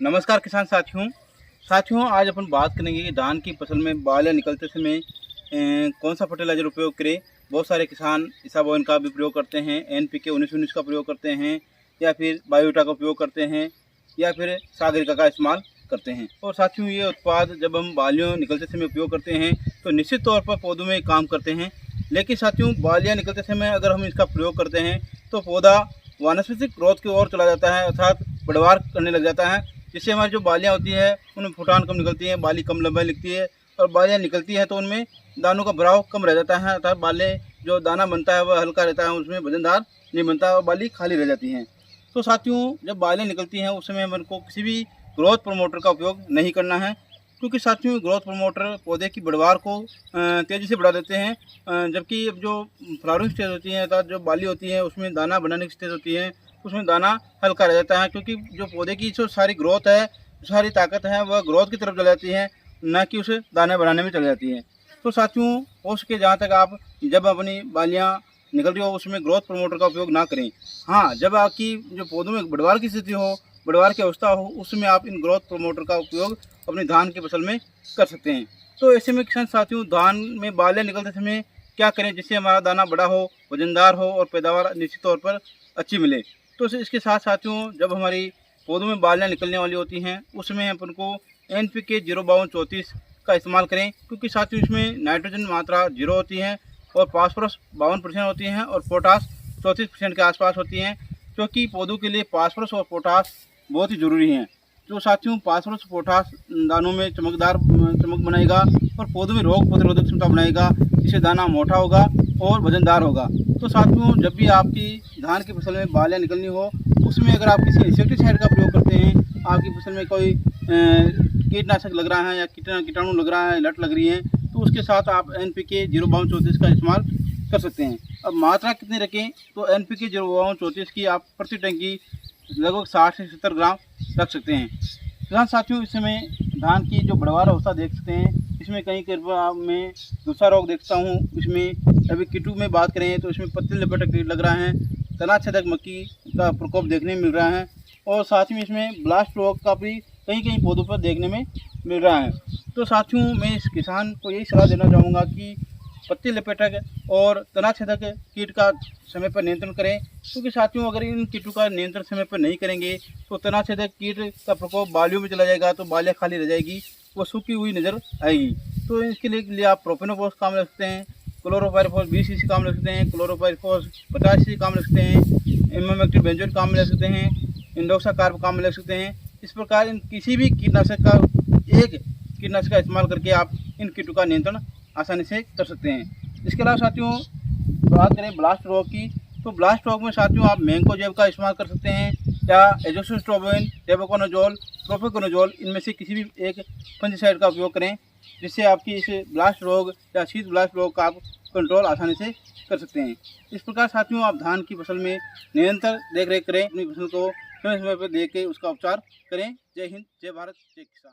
नमस्कार किसान साथियों आज अपन बात करेंगे कि धान की फसल में बालियाँ निकलते समय कौन सा फर्टिलाइजर उपयोग करें। बहुत सारे किसान इसाबोन का भी प्रयोग करते हैं, NPK 19-19 का प्रयोग करते हैं, या फिर बायोटा का उपयोग करते हैं, या फिर सागरिका का इस्तेमाल करते हैं। और साथियों ये उत्पाद जब हम बालियों निकलते समय उपयोग करते हैं तो निश्चित तौर पर पौधों में काम करते हैं। लेकिन साथियों बालियाँ निकलते समय अगर हम इसका प्रयोग करते हैं तो पौधा वानस्पतिक ग्रोथ की ओर चला जाता है, अर्थात बढ़वार करने लग जाता है, जिससे हमारी जो बालियाँ होती है उनमें फुटान कम निकलती है, बाली कम लंबाई लिखती है। और बालियाँ निकलती हैं तो उनमें दानों का भराव कम रह जाता है, अर्थात बालें जो दाना बनता है वह हल्का रहता है, उसमें वजनदार नहीं बनता और बाली खाली रह जाती हैं। तो साथियों जब बालें निकलती हैं उस समय हमारे को किसी भी ग्रोथ प्रमोटर का उपयोग नहीं करना है, क्योंकि साथियों ग्रोथ प्रमोटर पौधे की बढ़वार को तेज़ी से बढ़ा देते हैं, जबकि अब जो फ्लावरिंग स्टेज होती है अर्थात जो बाली होती है उसमें दाना बनाने की स्टेज होती है, उसमें दाना हल्का रह जाता है, क्योंकि जो पौधे की जो सारी ग्रोथ है, सारी ताकत है वह ग्रोथ की तरफ चली जाती है, न कि उसे दाने बनाने में चली जाती है। तो साथियों हो सके जहाँ तक आप जब अपनी बालियाँ निकल रही हो उसमें ग्रोथ प्रमोटर का उपयोग ना करें। हाँ, जब आपकी जो पौधों में बढ़वार की स्थिति हो, बढ़वार की अवस्था हो, उसमें आप इन ग्रोथ प्रमोटर का उपयोग अपनी धान की फसल में कर सकते हैं। तो ऐसे में किसान साथियों धान में बालें निकलते समय क्या करें जिससे हमारा दाना बड़ा हो, वजनदार हो और पैदावार निश्चित तौर पर अच्छी मिले। तो इसके साथ साथियों जब हमारी पौधों में बालियाँ निकलने वाली होती हैं उसमें अपन को NPK 05234 का इस्तेमाल करें, क्योंकि साथियों इसमें नाइट्रोजन मात्रा 0 होती है और फास्फोरस 52% होती हैं और पोटास 34% के आसपास होती हैं, क्योंकि पौधों के लिए फास्फोरस और पोटास बहुत ही ज़रूरी हैं। तो साथियों फास्फोरस पोटास दानों में चमक बनाएगा और पौधों में रोग प्रतिरोधक क्षमता बनाएगा, जिससे दाना मोटा होगा और वजनदार होगा। तो साथियों जब भी आपकी धान की फसल में बालियाँ निकलनी हो उसमें अगर आप किसी इंसेक्टिसाइड का प्रयोग करते हैं, आपकी फसल में कोई कीटनाशक लग रहा है या कीटाणु लग रहा है, लट लग रही है, तो उसके साथ आप NPK 05234 का इस्तेमाल कर सकते हैं। अब मात्रा कितनी रखें, तो NPK 05234 की आप प्रति टंकी लगभग 60 से 70 ग्राम रख सकते हैं। किसान साथियों इस समय धान की जो बढ़वार अवस्था देख सकते हैं, इसमें कहीं कहीं में दूसरा रोग देखता हूँ। इसमें अभी कीटू में बात करें तो इसमें पत्ती लपेटक कीट लग रहा है, तना छेदक मक्खी का प्रकोप देखने में मिल रहा है, और साथ ही इसमें ब्लास्ट रोग का भी कहीं कहीं पौधों पर देखने में मिल रहा है। तो साथियों मैं इस किसान को यही सलाह देना चाहूँगा कि पत्ती लपेटक और तना छेदक कीट का समय पर नियंत्रण करें, क्योंकि साथियों अगर इन कीटों का नियंत्रण समय पर नहीं करेंगे तो तना छेदक कीट का प्रकोप बालियों में चला जाएगा, तो बालियाँ खाली रह जाएगी, वो सूखी हुई नज़र आएगी। तो इसके लिए आप प्रोपेनोफॉस काम ले सकते हैं, क्लोरोपाइरिफॉस 20 cc काम ले सकते हैं, क्लोरोपाइरिफॉस 50 cc काम ले सकते हैं, इमामेक्टिन बेंजोएट काम ले सकते हैं, इंडोक्साकार्ब काम ले सकते हैं। इस प्रकार इन किसी भी कीटनाशक का इस्तेमाल करके आप इन कीटों का नियंत्रण आसानी से कर सकते हैं। इसके अलावा साथियों बात करें ब्लास्ट रोग की, तो ब्लास्ट रोग में साथियों आप मैंकोजेब का इस्तेमाल कर सकते हैं, या एजोक्सिस्ट्रोबिन, टेबुकोनाजोल, प्रोपिकोनाजोल, इनमें से किसी भी एक फंजिसाइड का उपयोग करें, जिससे आपकी इस ब्लास्ट रोग या शीत ब्लास्ट रोग का आप कंट्रोल आसानी से कर सकते हैं। इस प्रकार साथियों आप धान की फसल में निरंतर देख रेख करें, अपनी फसल को समय समय पर देख के उसका उपचार करें। जय हिंद, जय भारत, जय किसान।